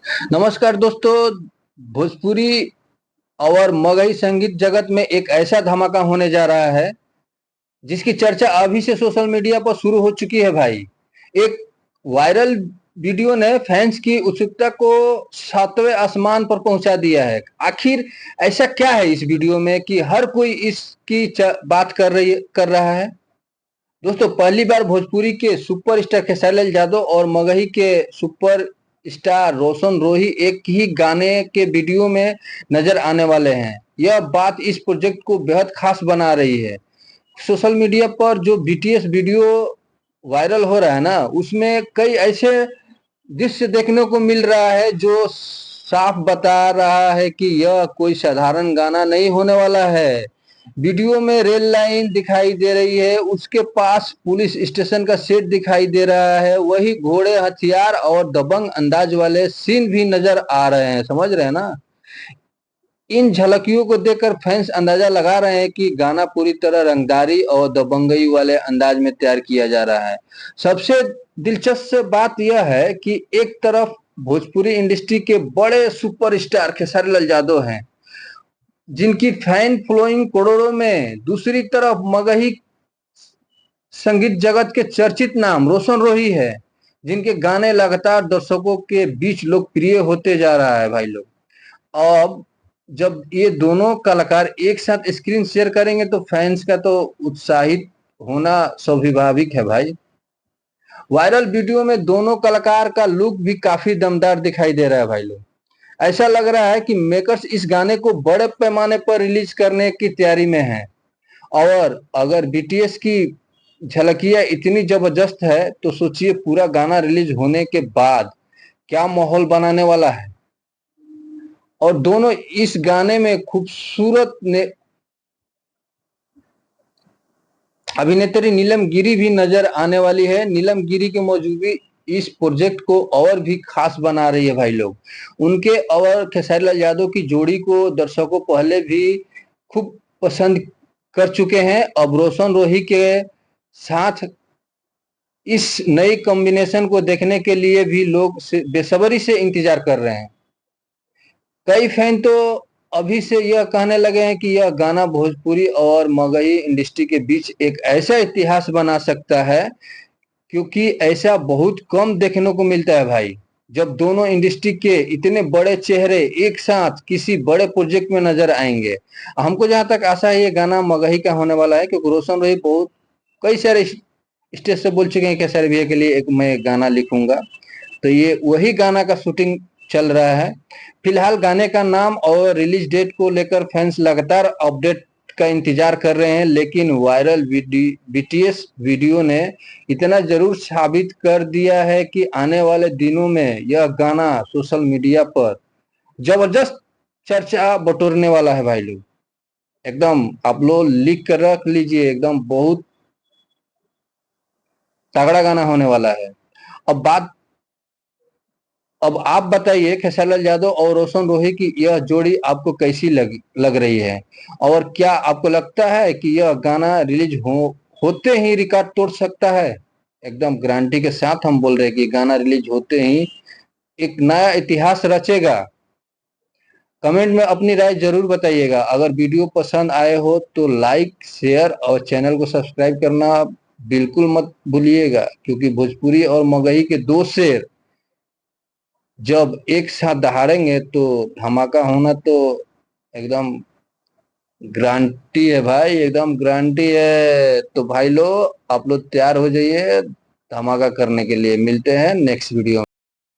नमस्कार दोस्तों। भोजपुरी और मगही संगीत जगत में एक ऐसा धमाका होने जा रहा है जिसकी चर्चा अभी से सोशल मीडिया पर शुरू हो चुकी है भाई। एक वायरल वीडियो ने फैंस की उत्सुकता को सातवें आसमान पर पहुंचा दिया है। आखिर ऐसा क्या है इस वीडियो में कि हर कोई इसकी बात कर रहा है। दोस्तों, पहली बार भोजपुरी के सुपरस्टार खेसारी यादव और मगही के सुपर स्टार रोशन रोही एक ही गाने के वीडियो में नजर आने वाले हैं। यह बात इस प्रोजेक्ट को बेहद खास बना रही है। सोशल मीडिया पर जो बीटीएस वीडियो वायरल हो रहा है ना, उसमें कई ऐसे दृश्य देखने को मिल रहा है जो साफ बता रहा है कि यह कोई साधारण गाना नहीं होने वाला है। वीडियो में रेल लाइन दिखाई दे रही है, उसके पास पुलिस स्टेशन का सेट दिखाई दे रहा है, वही घोड़े, हथियार और दबंग अंदाज वाले सीन भी नजर आ रहे हैं। समझ रहे हैं ना। इन झलकियों को देखकर फैंस अंदाजा लगा रहे हैं कि गाना पूरी तरह रंगदारी और दबंगई वाले अंदाज में तैयार किया जा रहा है। सबसे दिलचस्प बात यह है कि एक तरफ भोजपुरी इंडस्ट्री के बड़े सुपरस्टार खेसारी लाल यादव हैं, जिनकी फैन फॉलोइंग करोड़ों में। दूसरी तरफ मगही संगीत जगत के चर्चित नाम रोशन रोही है, जिनके गाने लगातार दर्शकों के बीच लोकप्रिय होते जा रहा है भाई लोग। अब जब ये दोनों कलाकार एक साथ स्क्रीन शेयर करेंगे तो फैंस का तो उत्साहित होना स्वाभाविक है भाई। वायरल वीडियो में दोनों कलाकार का लुक भी काफी दमदार दिखाई दे रहा है भाई लोग। ऐसा लग रहा है कि मेकर्स इस गाने को बड़े पैमाने पर रिलीज करने की तैयारी में हैं। और अगर बीटीएस की झलकियां इतनी जबरदस्त है तो सोचिए पूरा गाना रिलीज होने के बाद क्या माहौल बनाने वाला है। और दोनों इस गाने में खूबसूरत ने अभिनेत्री नीलम गिरी भी नजर आने वाली है। नीलम गिरी की मौजूदगी इस प्रोजेक्ट को और भी खास बना रही है भाई लोग। उनके और खेसारी लाल यादव की जोड़ी को दर्शकों पहले भी खूब पसंद कर चुके हैं। अब रोशन रोही के साथ इस नई कॉम्बिनेशन को देखने के लिए भी लोग बेसब्री से इंतजार कर रहे हैं। कई फैन तो अभी से यह कहने लगे हैं कि यह गाना भोजपुरी और मगही इंडस्ट्री के बीच एक ऐसा इतिहास बना सकता है, क्योंकि ऐसा बहुत कम देखने को मिलता है भाई। जब दोनों इंडस्ट्री के इतने बड़े चेहरे एक साथ किसी बड़े प्रोजेक्ट में नजर आएंगे। हमको जहां तक आशा है ये गाना मगही का होने वाला है, क्योंकि रोशन रोही बहुत कई सारे स्टेज से बोल चुके हैं खेसारी भैया के लिए एक मैं गाना लिखूंगा। तो ये वही गाना का शूटिंग चल रहा है। फिलहाल गाने का नाम और रिलीज डेट को लेकर फैंस लगातार अपडेट का इंतजार कर रहे हैं, लेकिन वायरल बीटीएस वीडियो ने इतना जरूर साबित कर दिया है कि आने वाले दिनों में यह गाना सोशल मीडिया पर जबरदस्त चर्चा बटोरने वाला है भाई लोग। एकदम आप लोग लिख कर रख लीजिए, एकदम बहुत तगड़ा गाना होने वाला है। अब बात अब आप बताइए खेसारी लाल यादव और रोशन रोही की यह जोड़ी आपको कैसी लग रही है। और क्या आपको लगता है कि यह गाना रिलीज होते ही रिकॉर्ड तोड़ सकता है। एकदम गारंटी के साथ हम बोल रहे हैं कि गाना रिलीज होते ही एक नया इतिहास रचेगा। कमेंट में अपनी राय जरूर बताइएगा। अगर वीडियो पसंद आए हो तो लाइक, शेयर और चैनल को सब्सक्राइब करना बिल्कुल मत भूलिएगा, क्योंकि भोजपुरी और मगही के दो शेर जब एक साथ दहाड़ेंगे तो धमाका होना तो एकदम गारंटी है भाई, एकदम गारंटी है। तो भाई लोग आप लोग तैयार हो जाइए धमाका करने के लिए। मिलते हैं नेक्स्ट वीडियो में।